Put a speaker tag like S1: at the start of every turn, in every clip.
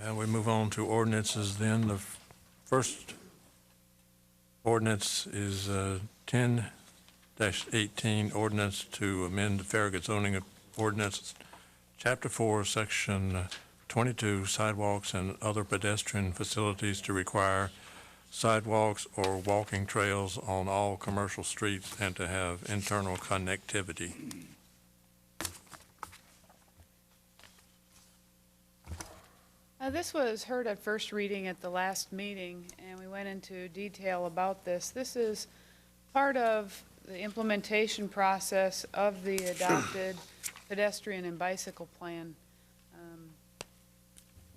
S1: And we move on to ordinances then. The first ordinance is 10-18, ordinance to amend the Farragut zoning ordinance, Chapter 4, Section 22, sidewalks and other pedestrian facilities to require sidewalks or walking trails on all commercial streets and to have internal connectivity.
S2: This was heard at first reading at the last meeting, and we went into detail about this. This is part of the implementation process of the adopted pedestrian and bicycle plan.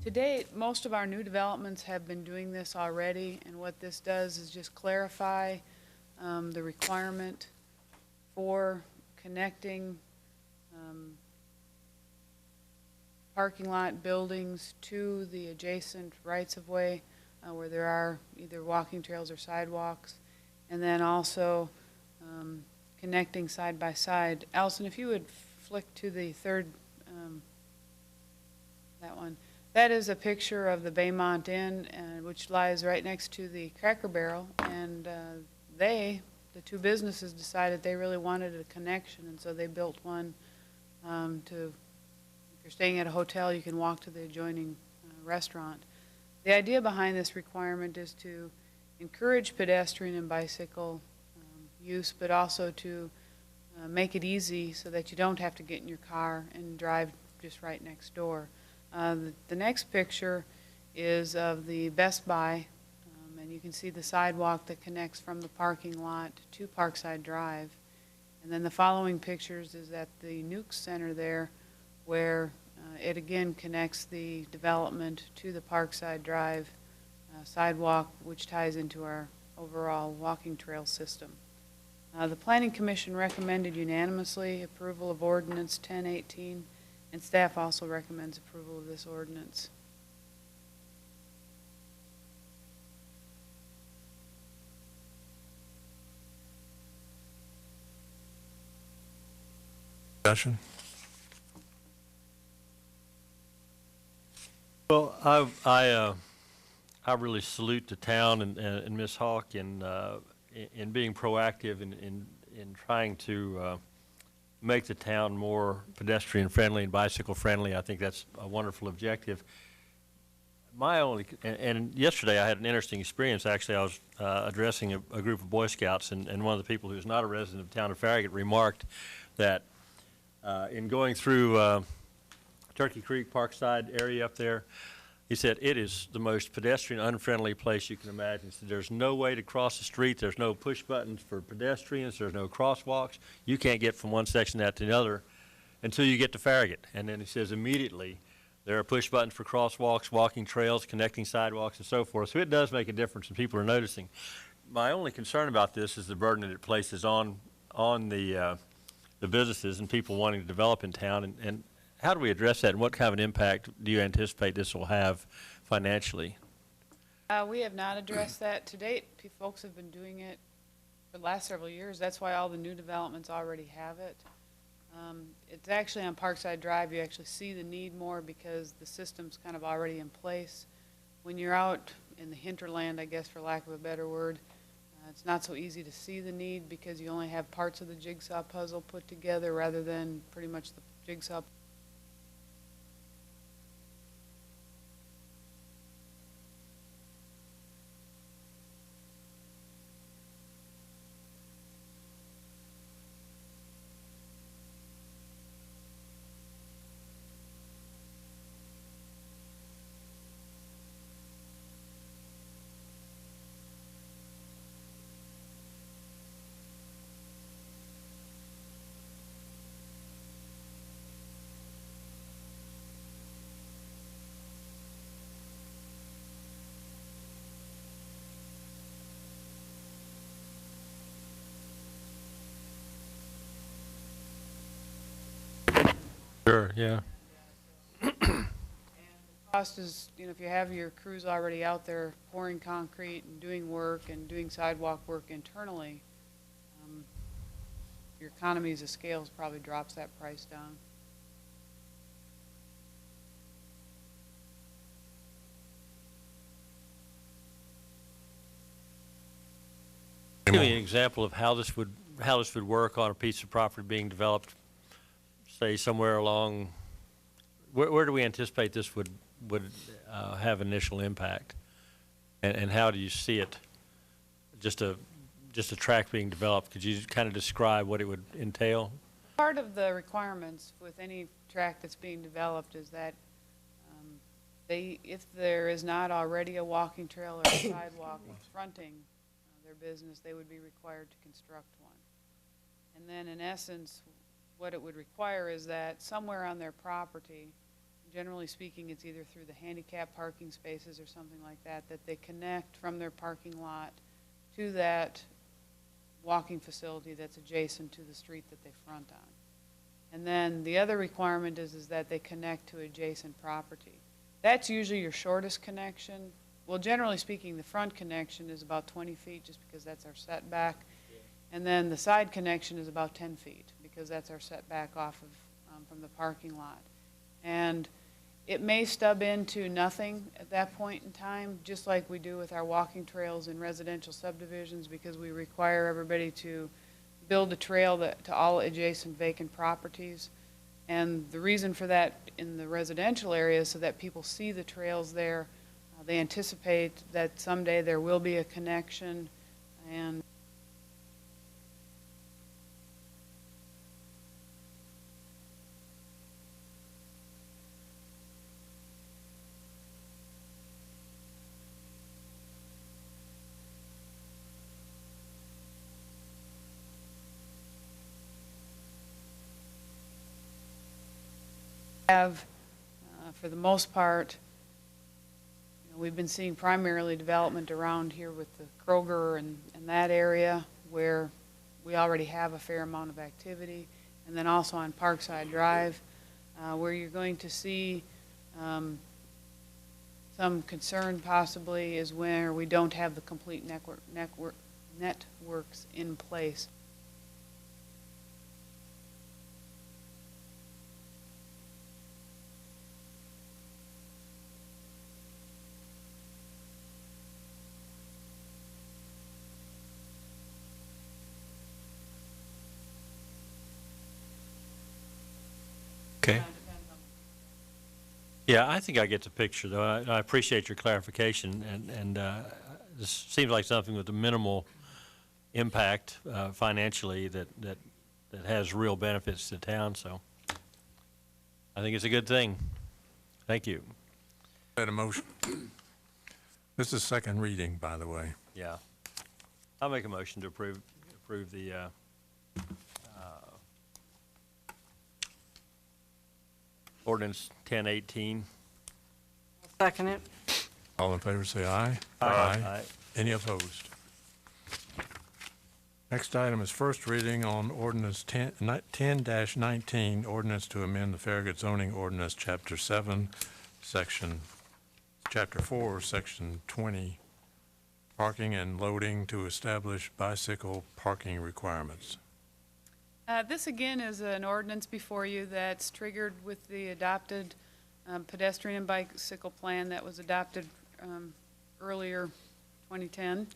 S2: To date, most of our new developments have been doing this already, and what this does is just clarify the requirement for connecting parking lot buildings to the adjacent rights-of-way where there are either walking trails or sidewalks, and then also connecting side by side. Allison, if you would flick to the third, that one. That is a picture of the Baymont Inn, which lies right next to the Cracker Barrel, and the two businesses decided they really wanted a connection, and so they built one to, if you're staying at a hotel, you can walk to the adjoining restaurant. The idea behind this requirement is to encourage pedestrian and bicycle use, but also to make it easy so that you don't have to get in your car and drive just right next door. The next picture is of the Best Buy, and you can see the sidewalk that connects from the parking lot to Parkside Drive. And then the following pictures is at the Nukes Center there, where it again connects the development to the Parkside Drive sidewalk, which ties into our overall walking trail system. The Planning Commission recommended unanimously approval of Ordinance 1018, and staff also recommends approval of this ordinance.
S1: Discussion?
S3: Well, I really salute the town and Ms. Hawk in being proactive in trying to make the town more pedestrian friendly and bicycle friendly. I think that's a wonderful objective. My only, and yesterday I had an interesting experience. Actually, I was addressing a group of Boy Scouts, and one of the people who's not a resident of the town of Farragut remarked that in going through Turkey Creek, Parkside area up there, he said it is the most pedestrian unfriendly place you can imagine. He said there's no way to cross the street, there's no push buttons for pedestrians, there's no crosswalks. You can't get from one section to the other until you get to Farragut. And then he says immediately there are push buttons for crosswalks, walking trails, connecting sidewalks, and so forth. So it does make a difference, and people are noticing. My only concern about this is the burden that it places on the businesses and people wanting to develop in town. And how do we address that, and what kind of an impact do you anticipate this will have financially?
S2: We have not addressed that to date. Folks have been doing it for the last several years. That's why all the new developments already have it. It's actually on Parkside Drive. You actually see the need more because the system's kind of already in place. When you're out in the hinterland, I guess for lack of a better word, it's not so easy to see the need because you only have parts of the jigsaw puzzle put together rather than pretty much the jigsaw.
S3: Sure, yeah.
S2: Cost is, if you have your crews already out there pouring concrete and doing work and doing sidewalk work internally, your economies of scales probably drops that price down.
S3: give me an example of how this would work on a piece of property being developed, say somewhere along, where do we anticipate this would have initial impact? And how do you see it? Just a tract being developed, could you kind of describe what it would entail?
S2: Part of the requirements with any tract that's being developed is that if there is not already a walking trail or a sidewalk fronting their business, they would be required to construct one. And then in essence, what it would require is that somewhere on their property, generally speaking, it's either through the handicap parking spaces or something like that, that they connect from their parking lot to that walking facility that's adjacent to the street that they front on. And then the other requirement is that they connect to adjacent property. That's usually your shortest connection. Well, generally speaking, the front connection is about 20 feet just because that's our setback. And then the side connection is about 10 feet because that's our setback off of from the parking lot. And it may stub into nothing at that point in time, just like we do with our walking trails in residential subdivisions, because we require everybody to build a trail to all adjacent vacant properties. And the reason for that in the residential areas so that people see the trails there. They anticipate that someday there will be a connection, and have, for the most part, we've been seeing primarily development around here with the Kroger and that area where we already have a fair amount of activity. And then also on Parkside Drive, where you're going to see some concern possibly is where we don't have the complete networks in place.
S1: Okay.
S3: Yeah, I think I get the picture, though. I appreciate your clarification, and this seems like something with a minimal impact financially that has real benefits to town, so I think it's a good thing. Thank you.
S1: Had a motion. This is second reading, by the way.
S3: Yeah. I'll make a motion to approve the ordinance 1018.
S4: Second it.
S1: All in favor, say aye.
S3: Aye.
S1: Any opposed? Next item is first reading on ordinance 10-19, ordinance to amend the Farragut zoning ordinance, Chapter 7, Chapter 4, Section 20, parking and loading to establish bicycle parking requirements.
S2: This again is an ordinance before you that's triggered with the adopted pedestrian and bicycle plan that was adopted earlier 2010.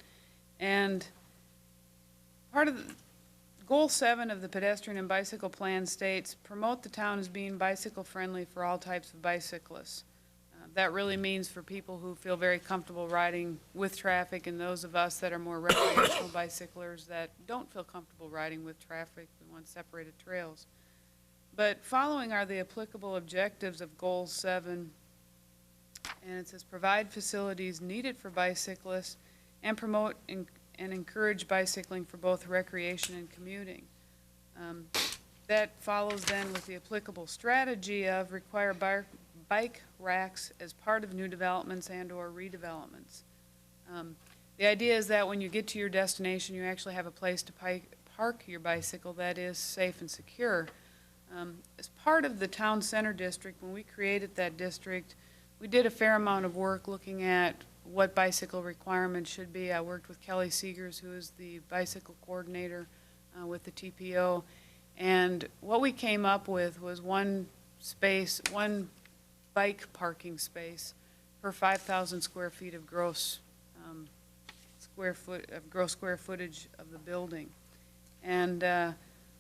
S2: And part of Goal 7 of the pedestrian and bicycle plan states, promote the town as being bicycle friendly for all types of bicyclists. That really means for people who feel very comfortable riding with traffic, and those of us that are more recreational bicyclers that don't feel comfortable riding with traffic, we want separated trails. But following are the applicable objectives of Goal 7, and it says provide facilities needed for bicyclists and promote and encourage bicycling for both recreation and commuting. That follows then with the applicable strategy of require bike racks as part of new developments and or redevelopments. The idea is that when you get to your destination, you actually have a place to park your bicycle that is safe and secure. As part of the town center district, when we created that district, we did a fair amount of work looking at what bicycle requirements should be. I worked with Kelly Seegers, who is the bicycle coordinator with the TPO, and what we came up with was one bike parking space per 5,000 square feet of gross gross square footage of the building. And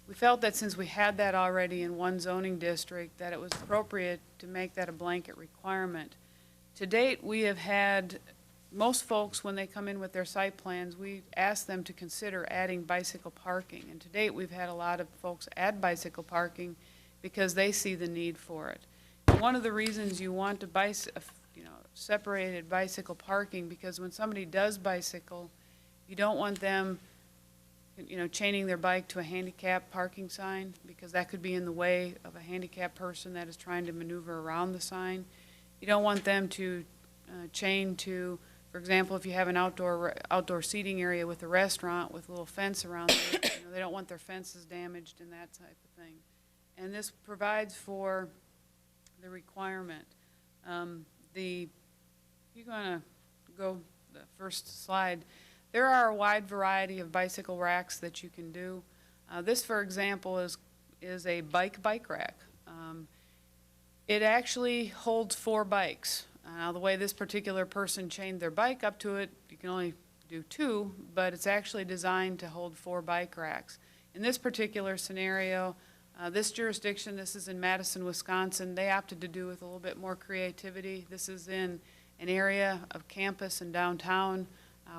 S2: we felt that since we had that already in one zoning district, that it was appropriate to make that a blanket requirement. To date, we have had, most folks, when they come in with their site plans, we ask them to consider adding bicycle parking. And to date, we've had a lot of folks add bicycle parking because they see the need for it. And one of the reasons you want to separated bicycle parking, because when somebody does bicycle, you don't want them chaining their bike to a handicap parking sign, because that could be in the way of a handicapped person that is trying to maneuver around the sign. You don't want them to chain to, for example, if you have an outdoor seating area with a restaurant with a little fence around it, they don't want their fences damaged and that type of thing. And this provides for the requirement. You're going to go the first slide. There are a wide variety of bicycle racks that you can do. This, for example, is a bike rack. It actually holds 4 bikes. Now, the way this particular person chained their bike up to it, you can only do 2, but it's actually designed to hold 4 bike racks. In this particular scenario, this jurisdiction, this is in Madison, Wisconsin, they opted to do with a little bit more creativity. This is in an area of campus and downtown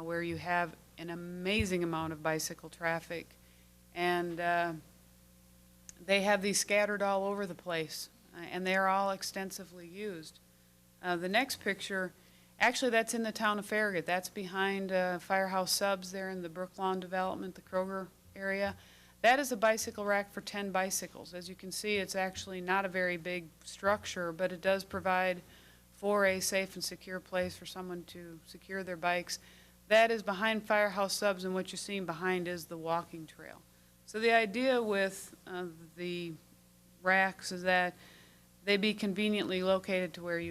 S2: where you have an amazing amount of bicycle traffic. And they have these scattered all over the place, and they're all extensively used. The next picture, actually that's in the town of Farragut. That's behind Firehouse Subs there in the Brooklawn development, the Kroger area. That is a bicycle rack for 10 bicycles. As you can see, it's actually not a very big structure, but it does provide for a safe and secure place for someone to secure their bikes. That is behind Firehouse Subs, and what you're seeing behind is the walking trail. So the idea with the racks is that they be conveniently located to where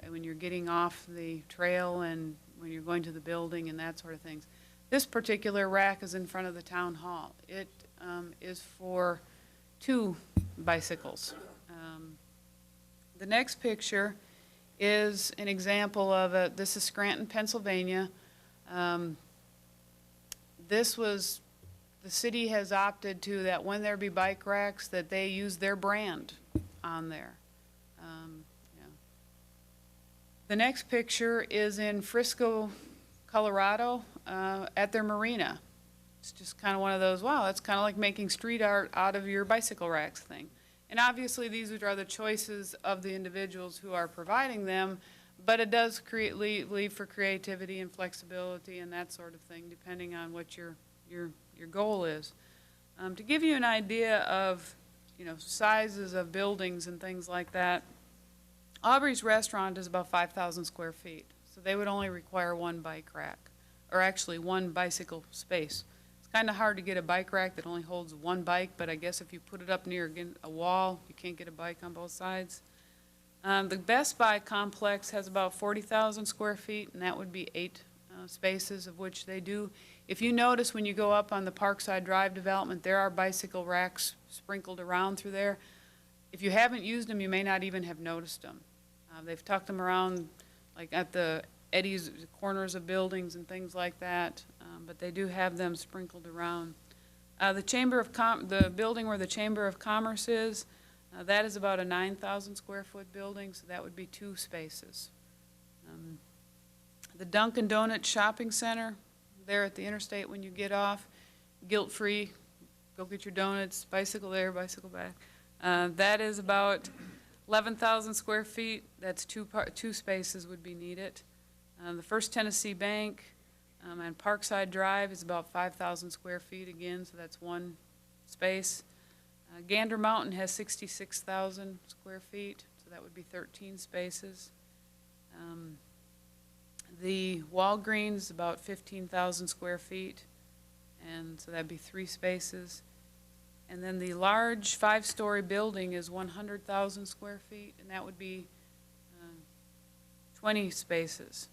S2: when you're getting off the trail and when you're going to the building and that sort of things. This particular rack is in front of the town hall. It is for 2 bicycles. The next picture is an example of this is Scranton, Pennsylvania. The city has opted to that when there be bike racks that they use their brand on there. The next picture is in Frisco, Colorado, at their marina. It's just kind of one of those, wow, that's kind of like making street art out of your bicycle racks thing. And obviously these are the choices of the individuals who are providing them, but it does leave for creativity and flexibility and that sort of thing, depending on what your goal is. To give you an idea of sizes of buildings and things like that, Aubrey's restaurant is about 5,000 square feet, so they would only require 1 bike rack, or actually 1 bicycle space. It's kind of hard to get a bike rack that only holds 1 bike, but I guess if you put it up near a wall, you can't get a bike on both sides. The Best Buy complex has about 40,000 square feet, and that would be 8 spaces, of which they do. If you notice when you go up on the Parkside Drive development, there are bicycle racks sprinkled around through there. If you haven't used them, you may not even have noticed them. They've tucked them around like at the eddies, corners of buildings and things like that, but they do have them sprinkled around. The building where the Chamber of Commerce is, that is about a 9,000 square foot building, so that would be 2 spaces. The Dunkin' Donuts Shopping Center, there at the interstate when you get off, guilt-free, go get your donuts, bicycle there, bicycle back. That is about 11,000 square feet. That's 2 spaces would be needed. The First Tennessee Bank and Parkside Drive is about 5,000 square feet again, so that's 1 space. Gander Mountain has 66,000 square feet, so that would be 13 spaces. The Walgreens, about 15,000 square feet, and so that'd be 3 spaces. And then the large 5-story building is 100,000 square feet, and that would be 20 spaces.